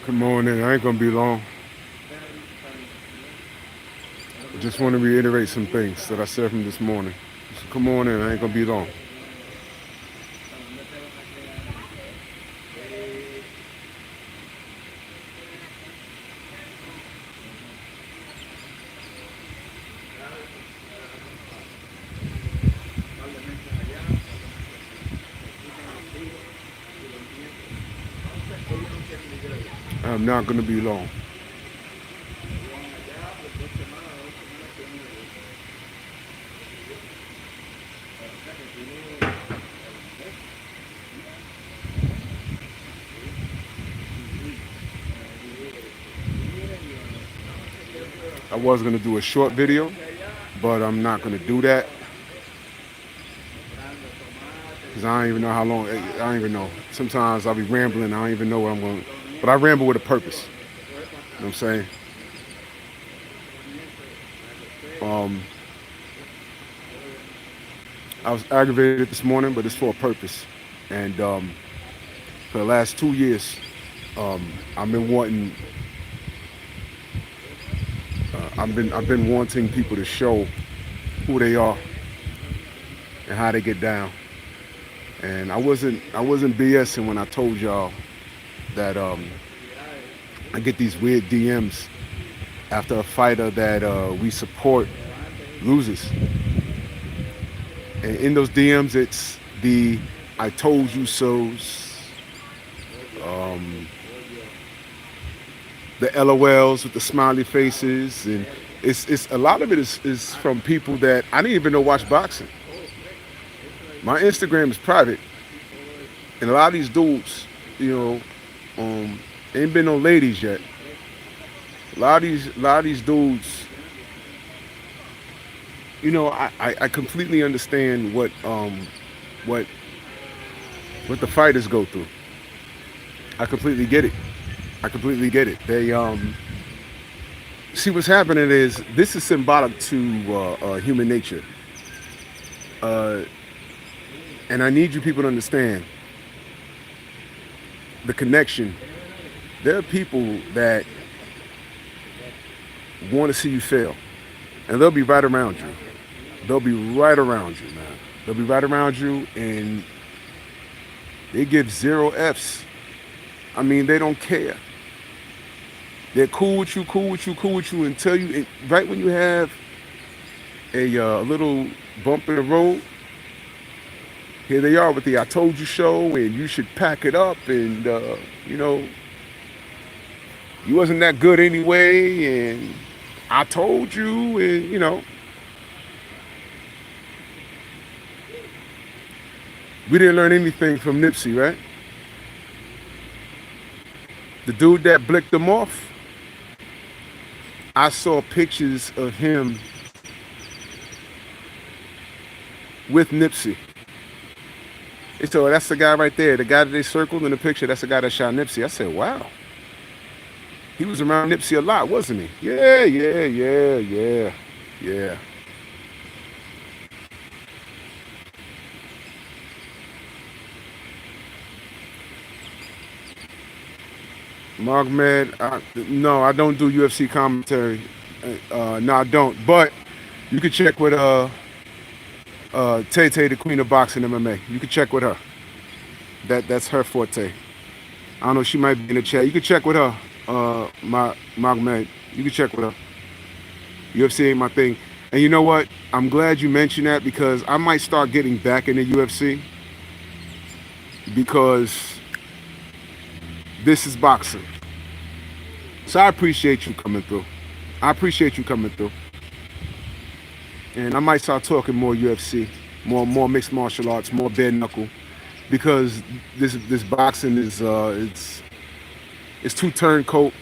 Good morning. I ain't gonna be long. I just want to reiterate some things that I said from this morning. So come on in. I ain't gonna be long. I'm not gonna be long. I was gonna do a short video, but I'm not gonna do that because I don't even know how long. I don't even know. Sometimes I'll be rambling. I don't even know what I'm going. But I ramble with a purpose. You know what I'm saying? Um, I was aggravated this morning, but it's for a purpose. And for the last 2 years, I've been wanting. I've been wanting people to show who they are and how they get down. And I wasn't BSing when I told y'all that I get these weird DMs after a fighter that we support loses. And in those DMs, it's the "I told you so's," the LOLs with the smiley faces, and it's a lot of it is from people that I didn't even know watch boxing. My Instagram is private, and a lot of these dudes, you know, ain't been no ladies yet. A lot of these dudes, I completely understand what what the fighters go through. I completely get it. I completely get it. They see what's happening is this is symbolic to human nature, and I need you people to understand the connection. There are people that want to see you fail, and they'll be right around you. They'll be right around you, man. They'll be right around you, and they give zero Fs. I mean, they don't care. They're cool with you, cool with you, cool with you until right when you have a little bump in the road, here they are with the "I told you so," and you should pack it up, and you know, you wasn't that good anyway, and I told you, and we didn't learn anything from Nipsey, right? The dude that blicked them off, I saw pictures of him with Nipsey. And so that's the guy right there, the guy that they circled in the picture. That's the guy that shot Nipsey. I said, wow, he was around Nipsey a lot, wasn't he? Yeah, yeah, yeah, yeah, yeah. Magmed, no, I don't do UFC commentary. No, I don't. But you can check with Tay Tay, the queen of boxing MMA. You can check with her. That's her forte. I don't know. She might be in the chat. You can check with her. Magmed. You can check with her. UFC ain't my thing. And you know what? I'm glad you mentioned that because I might start getting back into UFC because this is boxing. So I appreciate you coming through. I appreciate you coming through. And I might start talking more UFC, more mixed martial arts, more bare knuckle, because this boxing is it's too turncoat,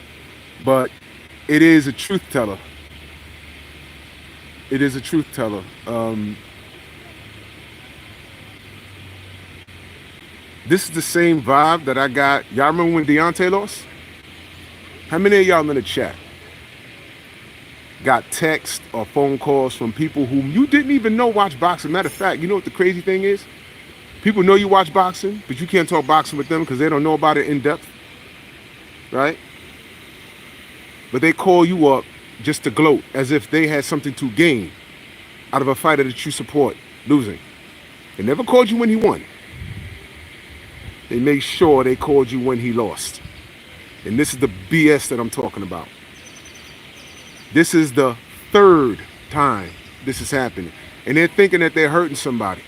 but it is a truth teller. It is a truth teller. This is the same vibe that I got. Y'all remember when Deontay lost? How many of y'all in the chat got text or phone calls from people whom you didn't even know watch boxing? Matter of fact, you know what the crazy thing is? People know you watch boxing, but you can't talk boxing with them because they don't know about it in depth, right? But they call you up just to gloat as if they had something to gain out of a fighter that you support losing. They never called you when he won. They made sure they called you when he lost. And this is the BS that I'm talking about. This is the third time this is happening. And they're thinking that they're hurting somebody.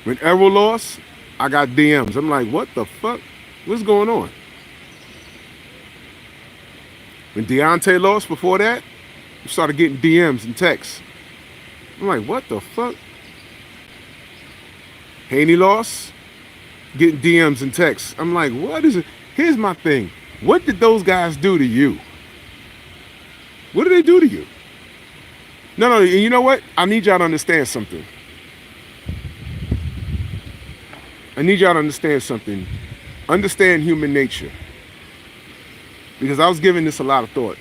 When Errol lost, I got DMs. I'm like, what the fuck? What's going on? When Deontay lost before that, I started getting DMs and texts. I'm like, what the fuck? Haney lost, getting DMs and texts. I'm like, what is it? Here's my thing. What did those guys do to you? What did they do to you? No, you know what? I need y'all to understand something. I need y'all to understand something. Understand human nature. Because I was giving this a lot of thought.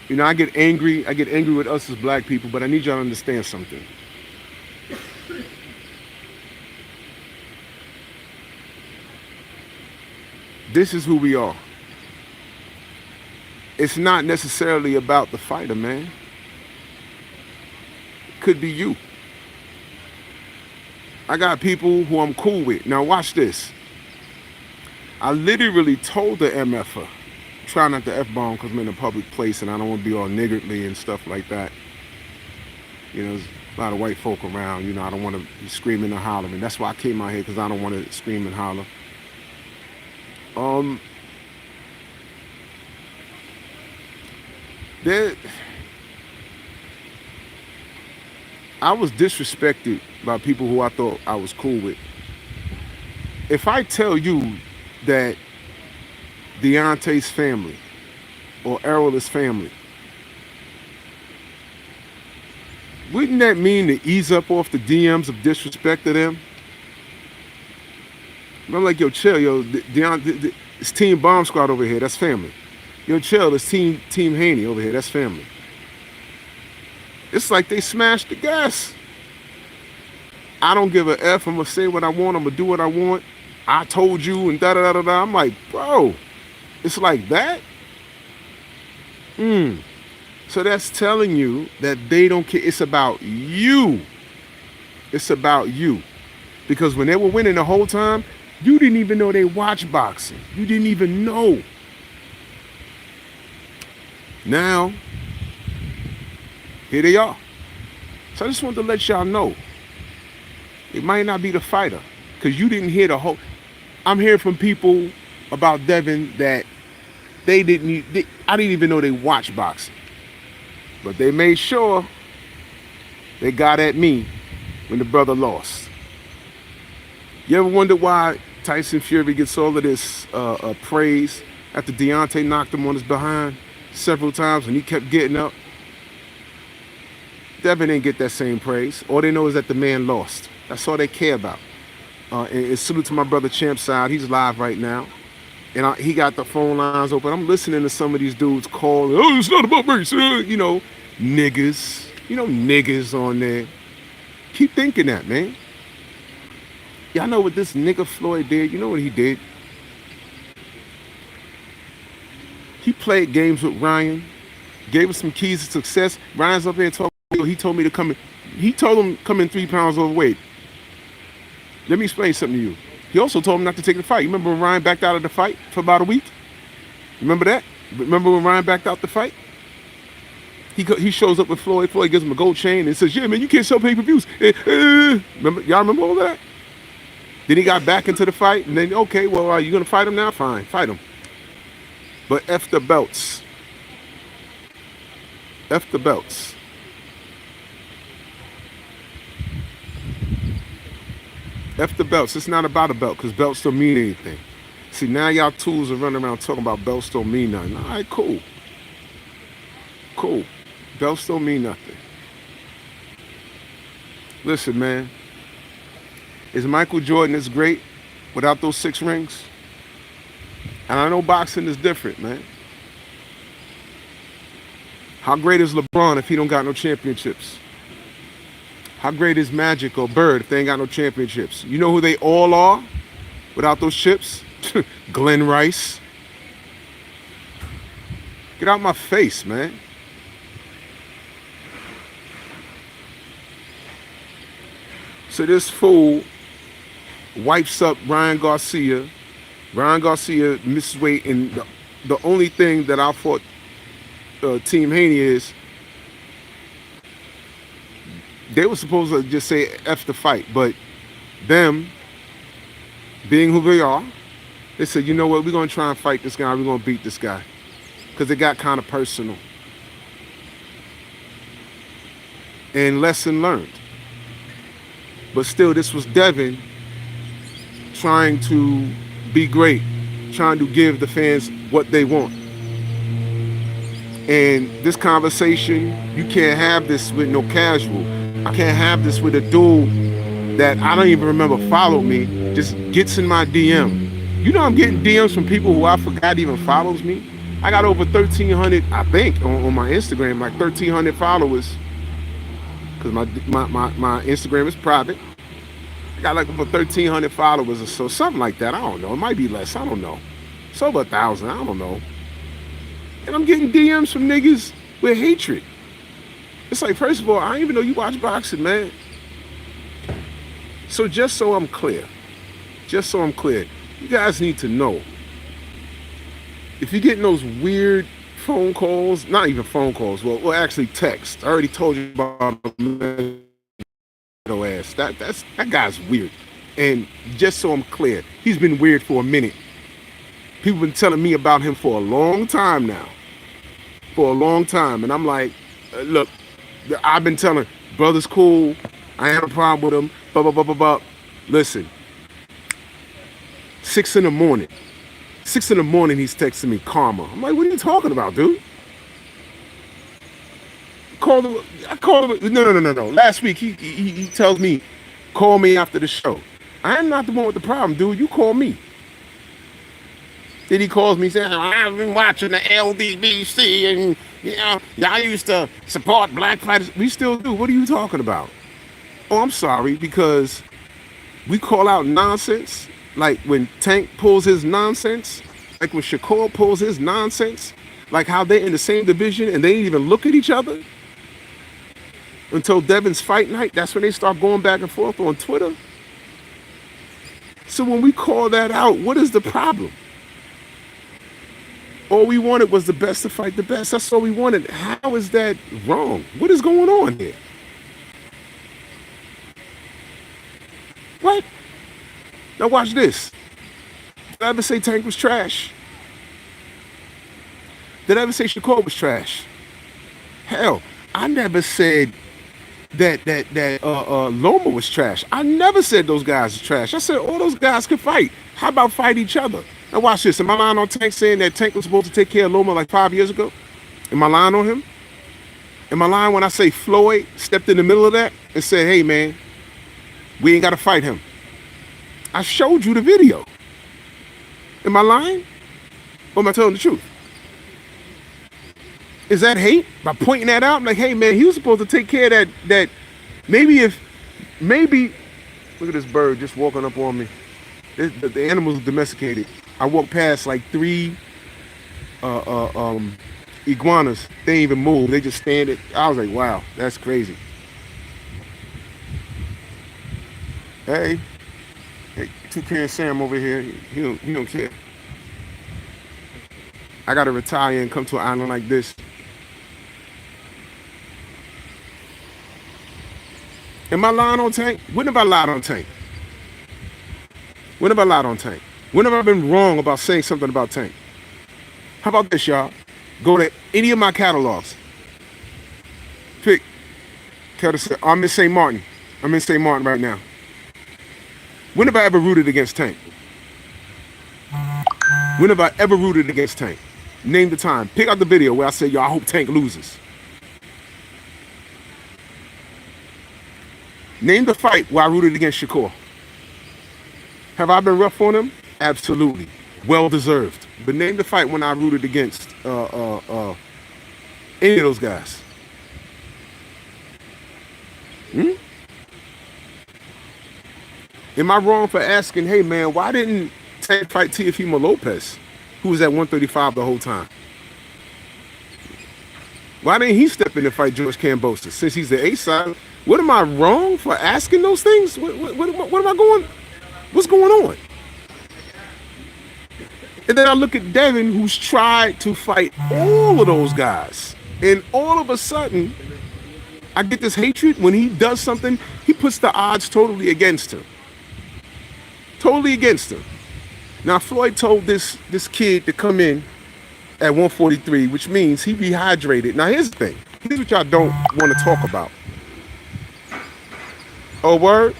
You know, I get angry with us as black people, but I need y'all to understand something. This is who we are. It's not necessarily about the fighter, man. It could be you. I got people who I'm cool with. Now watch this. I literally told the MFer, try not to F-bomb because I'm in a public place and I don't want to be all niggardly and stuff like that. You know, there's a lot of white folk around. You know, I don't want to be screaming and hollering. That's why I came out here, because I don't want to scream and holler. I was disrespected by people who I thought I was cool with. If I tell you that Deontay's family or Errol's family, wouldn't that mean to ease up off the DMs of disrespect to them? I'm like, yo, chill, yo, it's Team Bomb Squad over here, that's family. Yo, chill, it's Team Haney over here, that's family. It's like they smashed the gas. I don't give a F, I'm gonna say what I want, I'm gonna do what I want. I told you and da-da-da-da-da. I'm like, bro, it's like that? So that's telling you that they don't care. It's about you. It's about you. Because when they were winning the whole time, you didn't even know they watch boxing. You didn't even know. Now, here they are. So I just wanted to let y'all know. It might not be the fighter, because you didn't hear the whole. I'm hearing from people about Devin that I didn't even know they watch boxing. But they made sure they got at me when the brother lost. You ever wonder why Tyson Fury gets all of this praise after Deontay knocked him on his behind several times and he kept getting up? Devin didn't get that same praise. All they know is that the man lost. That's all they care about. And salute to my brother Champ Side. He's live right now. And he got the phone lines open. I'm listening to some of these dudes calling, oh, it's not about race. You know, niggas. You know, niggas on there. Keep thinking that, man. Y'all know what this nigga Floyd did? You know what he did? He played games with Ryan, gave us some keys to success. Ryan's up here talking. He told me to come in. He told him come in 3 pounds overweight. Let me explain something to you. He also told him not to take the fight. You remember when Ryan backed out of the fight for about a week? Remember that? Remember when Ryan backed out the fight? He shows up with Floyd. Floyd gives him a gold chain and says, yeah, man, you can't sell pay-per-views. Remember, y'all remember all that? Then he got back into the fight, and then, okay, well, are you going to fight him now? Fine, fight him. But F the belts. F the belts. F the belts. It's not about a belt, because belts don't mean anything. See, now y'all tools are running around talking about belts don't mean nothing. All right, cool. Cool. Belts don't mean nothing. Listen, man. Is Michael Jordan as great without those 6 rings? And I know boxing is different, man. How great is LeBron if he don't got no championships? How great is Magic or Bird if they ain't got no championships? You know who they all are without those chips? Glenn Rice. Get out my face, man. So this fool wipes up Ryan Garcia. Ryan Garcia misses weight, and the only thing that I fought Team Haney is they were supposed to just say F the fight, but them being who they are, they said, you know what, we're going to try and fight this guy, we're going to beat this guy. Because it got kind of personal. And lesson learned. But still, this was Devin trying to be great, trying to give the fans what they want. And this conversation, you can't have this with no casual. I can't have this with a dude that I don't even remember followed me, just gets in my DM. You know I'm getting DMs from people who I forgot even follows me. I got over 1,300, I think, on my Instagram, like 1,300 followers. Because my Instagram is private. I got like over 1,300 followers or so, something like that. I don't know. It might be less. I don't know. It's over 1,000. I don't know. And I'm getting DMs from niggas with hatred. It's like, first of all, I didn't even know you watch boxing, man. So just so I'm clear, you guys need to know, if you're getting those weird phone calls, not even phone calls, well actually text. I already told you about ass. That guy's weird. And just so I'm clear, he's been weird for a minute. People been telling me about him for a long time now. For a long time. And I'm like, look, I've been telling, brother's cool. I have a problem with him. Blah, blah, blah, blah, blah. Listen. 6 in the morning. 6 in the morning, he's texting me karma. I'm like, what are you talking about, dude? I called him. No. Last week, he tells me, call me after the show. I am not the one with the problem, dude. You call me. Then he calls me saying, I've been watching the LDBC and, you know, y'all used to support black fighters. We still do. What are you talking about? Oh, I'm sorry, because we call out nonsense. Like when Tank pulls his nonsense, like when Shakur pulls his nonsense, like how they're in the same division and they didn't even look at each other until Devin's fight night. That's when they start going back and forth on Twitter. So when we call that out, what is the problem? All we wanted was the best to fight the best. That's all we wanted. How is that wrong? What is going on here? What? Now watch this. Did I ever say Tank was trash? Did I ever say Shakur was trash? Hell, I never said that Loma was trash. I never said those guys are trash. I said all those guys could fight. How about fight each other? Now watch this. Am I lying on Tank saying that Tank was supposed to take care of Loma like 5 years ago? Am I lying on him? Am I lying when I say Floyd stepped in the middle of that and said, hey man, we ain't got to fight him? I showed you the video. Am I lying? Or am I telling the truth? Is that hate? By pointing that out, I'm like, hey man, he was supposed to take care of that. Maybe, look at this bird just walking up on me. The animal's domesticated. I walked past like 3 iguanas. They ain't even move. They just stand it. I was like, wow, that's crazy. Hey, Toucan Sam over here. He don't care. I gotta retire and come to an island like this. Am I lying on Tank? When have I lied on Tank? When have I lied on Tank? When have I been wrong about saying something about Tank? How about this, y'all? Go to any of my catalogs. Pick. I'm in St. Martin. I'm in St. Martin right now. When have I ever rooted against Tank? When have I ever rooted against Tank? Name the time. Pick out the video where I say, yo, I hope Tank loses. Name the fight where I rooted against Shakur. Have I been rough on him? Absolutely. Well deserved. But name the fight when I rooted against any of those guys. Am I wrong for asking, hey man, why didn't Tank fight Teofimo Lopez, who was at 135 the whole time? Why didn't he step in and fight George Kambosos since he's the A side? What am I wrong for asking those things? What am I going? What's going on? And then I look at Devin, who's tried to fight all of those guys, and all of a sudden, I get this hatred when he does something. He puts the odds totally against him. Totally against him. Now Floyd told this kid to come in at 143, which means he rehydrated. Now here's the thing. Here's what y'all don't want to talk about. Oh, word?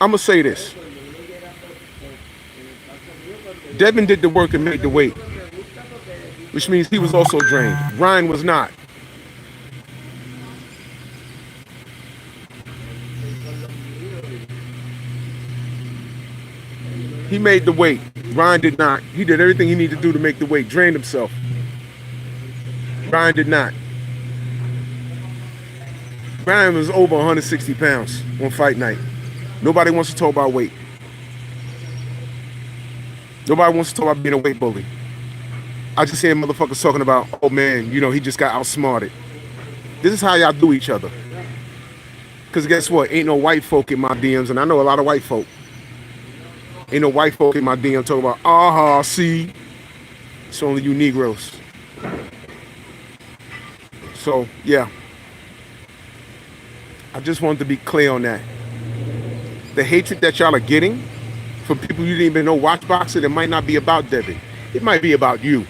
I'm going to say this. Devin did the work and made the weight, which means he was also drained. Ryan was not. He made the weight. Ryan did not. He did everything he needed to do to make the weight, drained himself. Ryan did not. Ryan was over 160 pounds on fight night. Nobody wants to talk about weight. Nobody wants to talk about being a weight bully. I just hear motherfuckers talking about, oh man, you know, he just got outsmarted. This is how y'all do each other. Because guess what? Ain't no white folk in my DMs, and I know a lot of white folk. Ain't no white folk in my DM talking about, see, it's only you Negroes. So, yeah. I just wanted to be clear on that. The hatred that y'all are getting from people you didn't even know watch boxing, it might not be about Devin. It might be about you.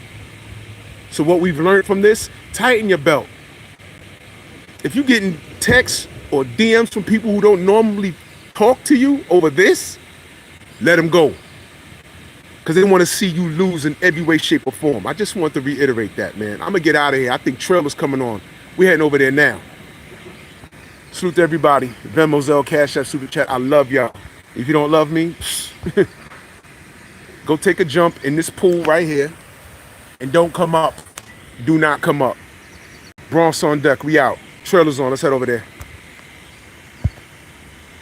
So what we've learned from this, tighten your belt. If you're getting texts or DMs from people who don't normally talk to you over this, let them go. Because they want to see you lose in every way, shape, or form. I just want to reiterate that, man. I'm going to get out of here. I think Trailer's coming on. We're heading over there now. Salute to everybody. Venmo, Zelle, Cash App, Super Chat. I love y'all. If you don't love me, go take a jump in this pool right here. And don't come up. Do not come up. Bronx on deck. We out. Trailer's on. Let's head over there.